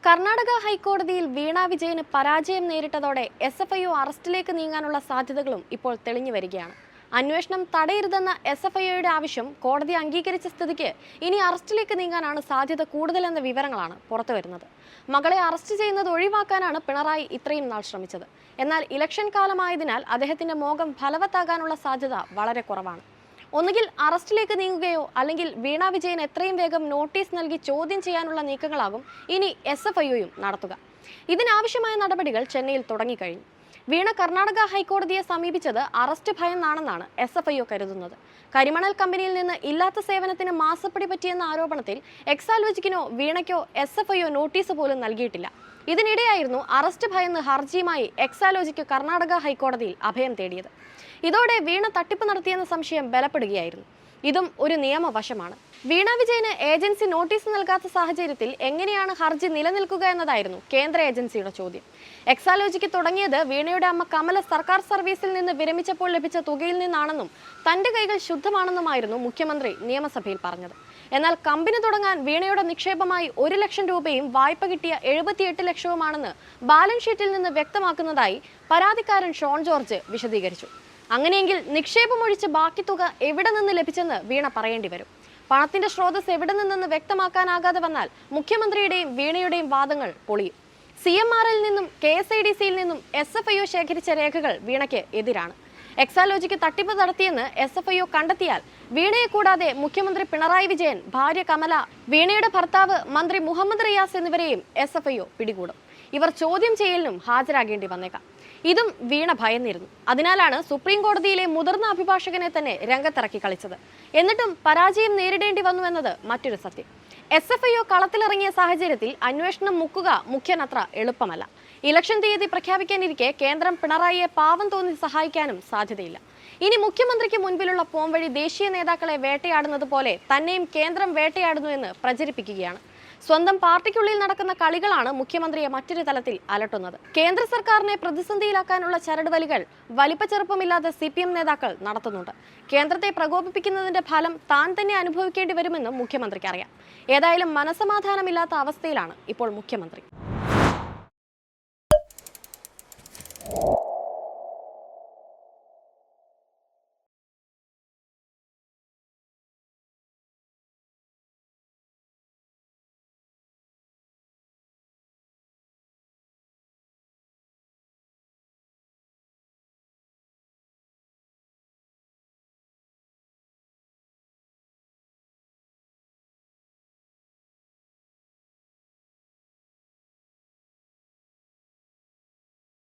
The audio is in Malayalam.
കർണാടക ഹൈക്കോടതിയിൽ വീണ വിജയന് പരാജയം നേരിട്ടതോടെ SFIO അറസ്റ്റിലേക്ക് നീങ്ങാനുള്ള സാധ്യതകളും ഇപ്പോൾ തെളിഞ്ഞു വരികയാണ്. അന്വേഷണം തടയരുതെന്ന SFIOയുടെ ആവശ്യം കോടതി അംഗീകരിച്ച സ്ഥിതിക്ക് ഇനി അറസ്റ്റിലേക്ക് നീങ്ങാനാണ് സാധ്യത കൂടുതലെന്ന വിവരങ്ങളാണ് പുറത്തുവരുന്നത്. മകളെ അറസ്റ്റ് ചെയ്യുന്നത് ഒഴിവാക്കാനാണ് പിണറായി ഇത്രയും നാൾ ശ്രമിച്ചത്. എന്നാൽ ഇലക്ഷൻ കാലമായതിനാൽ അദ്ദേഹത്തിന്റെ മോഹം ഫലവത്താകാനുള്ള സാധ്യത വളരെ കുറവാണ്. ഒന്നുകിൽ അറസ്റ്റിലേക്ക് നീങ്ങുകയോ അല്ലെങ്കിൽ വീണ വിജയൻ എത്രയും വേഗം നോട്ടീസ് നൽകി ചോദ്യം ചെയ്യാനുള്ള നീക്കങ്ങളാകും ഇനി SFIOയും നടത്തുക. ഇതിനാവശ്യമായ നടപടികൾ ചെന്നൈയിൽ തുടങ്ങിക്കഴിഞ്ഞു. വീണ കർണാടക ഹൈക്കോടതിയെ സമീപിച്ചത് അറസ്റ്റ് ഭയന്നാണെന്നാണ് SFIO കരുതുന്നത്. കരിമണൽ കമ്പനിയിൽ നിന്ന് ഇല്ലാത്ത സേവനത്തിന് മാസപ്പടി പറ്റിയെന്ന ആരോപണത്തിൽ എക്സാലോജിക്കിനോ വീണയ്ക്കോ SFIO നോട്ടീസ് പോലും നൽകിയിട്ടില്ല. ഇതിനിടെയായിരുന്നു അറസ്റ്റ് ഭയന്ന് ഹർജിയുമായി എക്സാലോജിക്ക് കർണാടക ഹൈക്കോടതിയിൽ അഭയം തേടിയത്. ഇതോടെ വീണ തട്ടിപ്പ് നടത്തിയെന്ന സംശയം ബലപ്പെടുകയായിരുന്നു. ഇതും ഒരു നിയമവശമാണ്. വീണ വിജയന് ഏജൻസി നോട്ടീസ് നൽകാത്ത സാഹചര്യത്തിൽ എങ്ങനെയാണ് ഹർജി നിലനിൽക്കുക എന്നതായിരുന്നു കേന്ദ്ര ഏജൻസിയുടെ ചോദ്യം. എക്സാലോജിക്ക് തുടങ്ങിയത് വീണയുടെ അമ്മ കമല സർക്കാർ സർവീസിൽ നിന്ന് വിരമിച്ചപ്പോൾ ലഭിച്ച തുകയിൽ നിന്നാണെന്നും തന്റെ കൈകൾ ശുദ്ധമാണെന്നുമായിരുന്നു മുഖ്യമന്ത്രി നിയമസഭയിൽ പറഞ്ഞത്. എന്നാൽ കമ്പനി തുടങ്ങാൻ വീണയുടെ നിക്ഷേപമായി 1 ലക്ഷം രൂപയും വായ്പ കിട്ടിയ 78 ലക്ഷവുമാണെന്ന് ബാലൻസ് ഷീറ്റിൽ നിന്ന് വ്യക്തമാക്കുന്നതായി പരാതിക്കാരൻ ഷോൺ ജോർജ് വിശദീകരിച്ചു. അങ്ങനെയെങ്കിൽ നിക്ഷേപമൊഴിച്ച് ബാക്കി തുക എവിടെ നിന്ന് ലഭിച്ചെന്ന് വീണ പറയേണ്ടി വരും. പണത്തിന്റെ സ്രോതസ് എവിടെ നിന്നെന്ന് വ്യക്തമാക്കാനാകാതെ വന്നാൽ മുഖ്യമന്ത്രിയുടെയും വീണയുടെയും വാദങ്ങൾ പൊളിയും. CMRL നിന്നും KSIDCയിൽ നിന്നും SFIO ശേഖരിച്ച രേഖകൾ വീണയ്ക്ക് എതിരാണ്. എക്സാലോജിക്ക് തട്ടിപ്പ് നടത്തിയെന്ന് SFIO കണ്ടെത്തിയാൽ വീണയെ കൂടാതെ മുഖ്യമന്ത്രി പിണറായി വിജയൻ, ഭാര്യ കമല, വീണയുടെ ഭർത്താവ് മന്ത്രി മുഹമ്മദ് റിയാസ് എന്നിവരെയും SFIO പിടികൂടും. ഇവർ ചോദ്യം ചെയ്യലിനും ഹാജരാകേണ്ടി വന്നേക്കാം. ഇതും വീണ ഭയന്നിരുന്നു. അതിനാലാണ് സുപ്രീം കോടതിയിലെ മുതിർന്ന അഭിഭാഷകനെ തന്നെ രംഗത്തിറക്കി കളിച്ചത്. എന്നിട്ടും പരാജയം നേരിടേണ്ടി വന്നുവെന്നത് മറ്റൊരു സത്യം. SFIO കളത്തിലിറങ്ങിയ സാഹചര്യത്തിൽ അന്വേഷണം മുക്കുക മുഖ്യനത്ര എളുപ്പമല്ല. ഇലക്ഷൻ തീയതി പ്രഖ്യാപിക്കാനിരിക്കെ കേന്ദ്രം പിണറായിയെ പാവം തോന്നി സഹായിക്കാനും സാധ്യതയില്ല. ഇനി മുഖ്യമന്ത്രിക്ക് മുൻപിലുള്ള പോംവഴി ദേശീയ നേതാക്കളെ വേട്ടയാടുന്നത് പോലെ തന്നെയും കേന്ദ്രം വേട്ടയാടുന്നുവെന്ന് പ്രചരിപ്പിക്കുകയാണ്. സ്വന്തം പാർട്ടിക്കുള്ളിൽ നടക്കുന്ന കളികളാണ് മുഖ്യമന്ത്രിയെ മറ്റൊരു തലത്തിൽ അലട്ടുന്നത്. കേന്ദ്ര സർക്കാരിനെ പ്രതിസന്ധിയിലാക്കാനുള്ള ചരടുവലികൾ വലിപ്പച്ചെറുപ്പമില്ലാതെ CPM നേതാക്കൾ നടത്തുന്നുണ്ട്. കേന്ദ്രത്തെ പ്രകോപിപ്പിക്കുന്നതിന്റെ ഫലം താൻ തന്നെ അനുഭവിക്കേണ്ടി വരുമെന്നും മുഖ്യമന്ത്രിക്ക് അറിയാം. ഏതായാലും മനസമാധാനമില്ലാത്ത അവസ്ഥയിലാണ് ഇപ്പോൾ മുഖ്യമന്ത്രി.